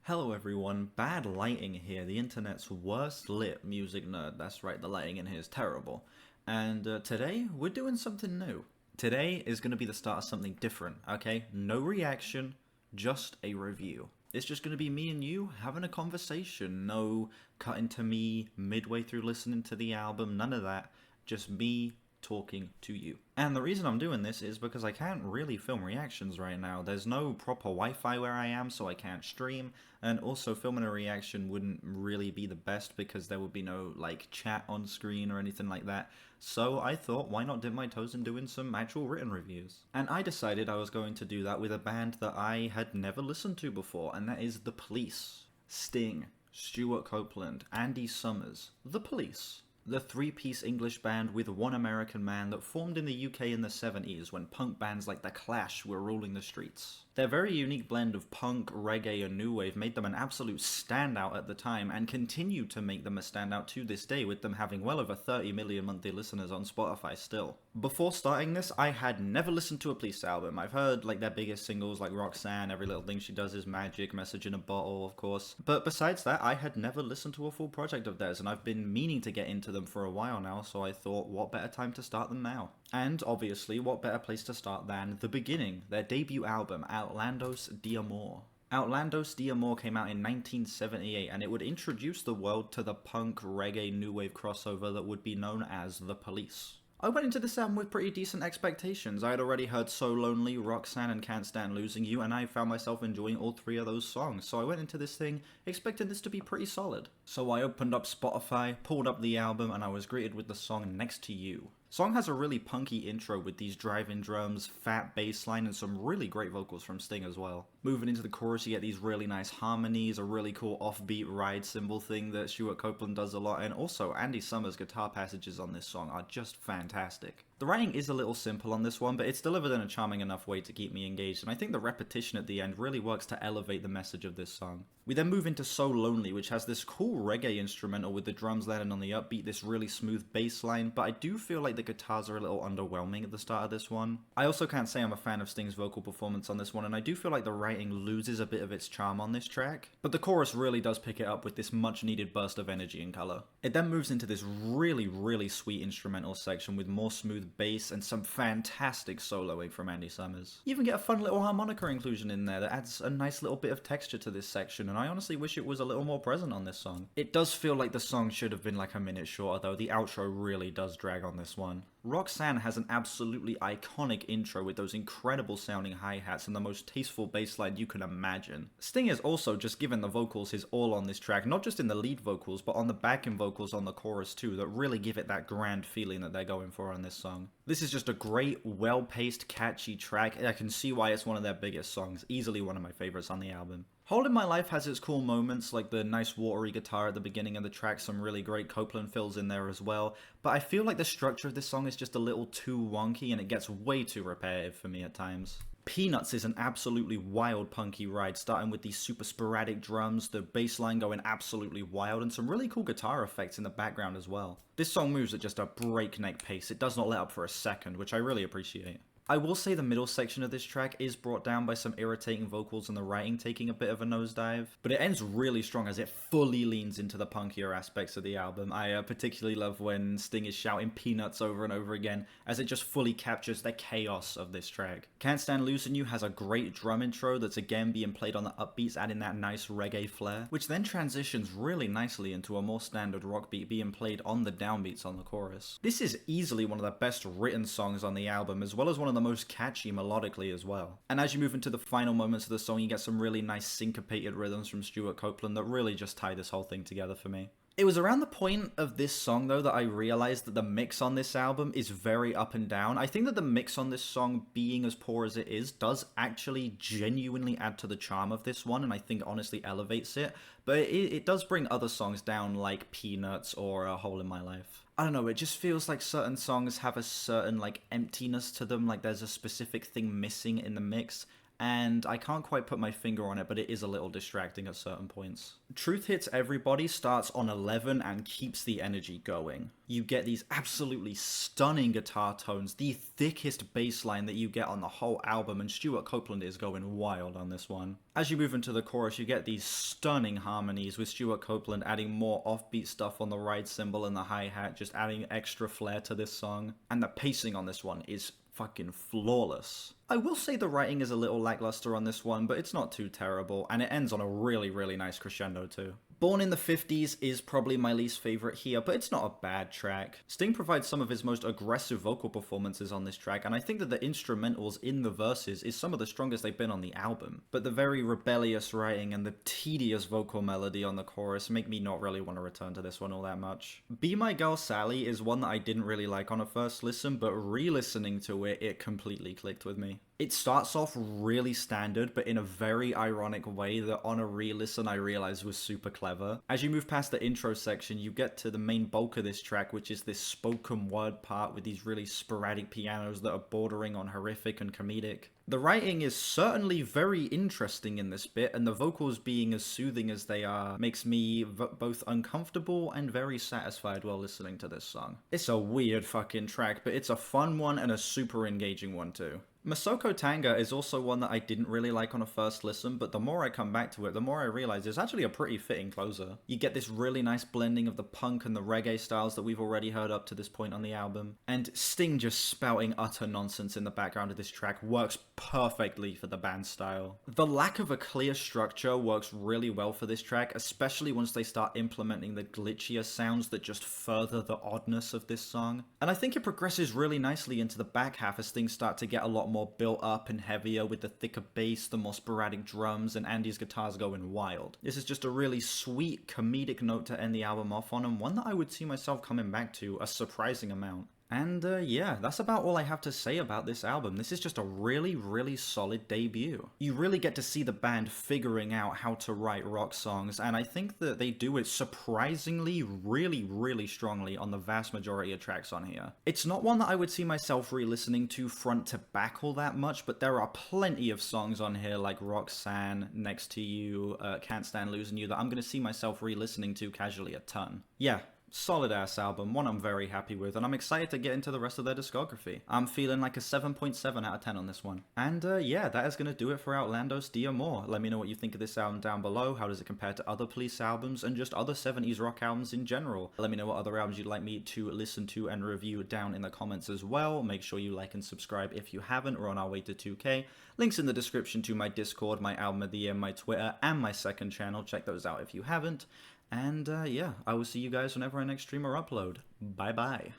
Hello everyone, bad lighting here, the internet's worst lit music nerd. That's right, the lighting in here is terrible. And today, we're doing something new. Today is going to be the start of something different, okay? No reaction, just a review. It's just going to be me and you having a conversation. No cutting to me midway through listening to the album, none of that. Just me talking to you. And the reason I'm doing this is because I can't really film reactions right now. There's no proper Wi-Fi where I am, so I can't stream, and also filming a reaction wouldn't really be the best because there would be no like chat on screen or anything like that. So I thought, why not dip my toes in doing some actual written reviews? And I decided I was going to do that with a band that I had never listened to before, and that is The Police. Sting, Stuart Copeland, Andy Summers, The Police. The three-piece English band with one American man that formed in the UK in the 70s when punk bands like The Clash were ruling the streets. Their very unique blend of punk, reggae, and new wave made them an absolute standout at the time and continue to make them a standout to this day, with them having well over 30 million monthly listeners on Spotify still. Before starting this, I had never listened to a Police album. I've heard like their biggest singles like Roxanne, Every Little Thing She Does Is Magic, Message in a Bottle, of course. But besides that, I had never listened to a full project of theirs, and I've been meaning to get into them for a while now, so I thought, what better time to start than now? And obviously, what better place to start than the beginning, their debut album, Outlandos d'Amour. Outlandos d'Amour came out in 1978, and it would introduce the world to the punk, reggae, new wave crossover that would be known as The Police. I went into this album with pretty decent expectations. I had already heard So Lonely, Roxanne, and Can't Stand Losing You, and I found myself enjoying all three of those songs, so I went into this thing expecting this to be pretty solid. So I opened up Spotify, pulled up the album, and I was greeted with the song Next to You. Song has a really punky intro with these driving drums, fat bass line, and some really great vocals from Sting as well. Moving into the chorus, you get these really nice harmonies, a really cool offbeat ride cymbal thing that Stuart Copeland does a lot, and also Andy Summers' guitar passages on this song are just fantastic. The writing is a little simple on this one, but it's delivered in a charming enough way to keep me engaged, and I think the repetition at the end really works to elevate the message of this song. We then move into So Lonely, which has this cool reggae instrumental with the drums landing on the upbeat, this really smooth bass line, but I do feel like the guitars are a little underwhelming at the start of this one. I also can't say I'm a fan of Sting's vocal performance on this one, and I do feel like the writing loses a bit of its charm on this track, but the chorus really does pick it up with this much needed burst of energy and colour. It then moves into this really sweet instrumental section with more smooth bass and some fantastic soloing from Andy Summers. You even get a fun little harmonica inclusion in there that adds a nice little bit of texture to this section, and I honestly wish it was a little more present on this song. It does feel like the song should have been like a minute shorter though, the outro really does drag on this one. Roxanne has an absolutely iconic intro with those incredible sounding hi-hats and the most tasteful bass line you can imagine. Sting is also just given the vocals his all on this track, not just in the lead vocals, but on the backing vocals on the chorus too, that really give it that grand feeling that they're going for on this song. This is just a great, well-paced, catchy track. I can see why it's one of their biggest songs, easily one of my favorites on the album. Hole in My Life has its cool moments, like the nice watery guitar at the beginning of the track, some really great Copeland fills in there as well, but I feel like the structure of this song is just a little too wonky and it gets way too repetitive for me at times. Peanuts is an absolutely wild punky ride, starting with these super sporadic drums, the bass line going absolutely wild, and some really cool guitar effects in the background as well. This song moves at just a breakneck pace, it does not let up for a second, which I really appreciate. I will say the middle section of this track is brought down by some irritating vocals and the writing taking a bit of a nosedive, but it ends really strong as it fully leans into the punkier aspects of the album. I particularly love when Sting is shouting peanuts over and over again, as it just fully captures the chaos of this track. Can't Stand Losing You has a great drum intro that's again being played on the upbeats, adding that nice reggae flair, which then transitions really nicely into a more standard rock beat being played on the downbeats on the chorus. This is easily one of the best written songs on the album, as well as one of the most catchy melodically as well. And as you move into the final moments of the song, you get some really nice syncopated rhythms from Stuart Copeland that really just tie this whole thing together for me. It was around the point of this song though that I realized that the mix on this album is very up and down. I think that the mix on this song, being as poor as it is, does actually genuinely add to the charm of this one, and I think honestly elevates it, but it does bring other songs down like Peanuts or A Hole in My Life. I don't know, it just feels like certain songs have a certain like emptiness to them, like there's a specific thing missing in the mix, and I can't quite put my finger on it, but it is a little distracting at certain points. Truth Hits Everybody starts on 11 and keeps the energy going. You get these absolutely stunning guitar tones, the thickest bass line that you get on the whole album, and Stuart Copeland is going wild on this one. As you move into the chorus, you get these stunning harmonies with Stuart Copeland adding more offbeat stuff on the ride cymbal and the hi-hat, just adding extra flair to this song. And the pacing on this one is fucking flawless. I will say the writing is a little lackluster on this one, but it's not too terrible, and it ends on a really, really nice crescendo too. Born in the 50s is probably my least favorite here, but it's not a bad track. Sting provides some of his most aggressive vocal performances on this track, and I think that the instrumentals in the verses is some of the strongest they've been on the album. But the very rebellious writing and the tedious vocal melody on the chorus make me not really want to return to this one all that much. Be My Girl Sally is one that I didn't really like on a first listen, but re-listening to it, it completely clicked with me. It starts off really standard, but in a very ironic way that on a re-listen I realized was super clever. As you move past the intro section, you get to the main bulk of this track, which is this spoken word part with these really sporadic pianos that are bordering on horrific and comedic. The writing is certainly very interesting in this bit, and the vocals being as soothing as they are makes me both uncomfortable and very satisfied while listening to this song. It's a weird fucking track, but it's a fun one and a super engaging one too. Masoko Tanga is also one that I didn't really like on a first listen, but the more I come back to it, the more I realize it's actually a pretty fitting closer. You get this really nice blending of the punk and the reggae styles that we've already heard up to this point on the album, and Sting just spouting utter nonsense in the background of this track works perfectly for the band's style. The lack of a clear structure works really well for this track, especially once they start implementing the glitchier sounds that just further the oddness of this song. And I think it progresses really nicely into the back half as things start to get a lot more built up and heavier with the thicker bass, the more sporadic drums, and Andy's guitars going wild. This is just a really sweet comedic note to end the album off on, and one that I would see myself coming back to a surprising amount. And yeah, that's about all I have to say about this album. This is just a really, really solid debut. You really get to see the band figuring out how to write rock songs, and I think that they do it surprisingly, really, really strongly on the vast majority of tracks on here. It's not one that I would see myself re-listening to front to back all that much, but there are plenty of songs on here like Roxanne, Next to You, Can't Stand Losing You that I'm going to see myself re-listening to casually a ton. Yeah. Solid ass album, one I'm very happy with, and I'm excited to get into the rest of their discography. I'm feeling like a 7.7 out of 10 on this one. And yeah, that is going to do it for Outlandos Dia More. Let me know what you think of this album down below. How does it compare to other Police albums and just other 70s rock albums in general? Let me know what other albums you'd like me to listen to and review down in the comments as well. Make sure you like and subscribe if you haven't. We're on our way to 2K. Links in the description to my Discord, my album of the year, my Twitter, and my second channel. Check those out if you haven't. And yeah, I will see you guys whenever I next stream or upload. Bye bye.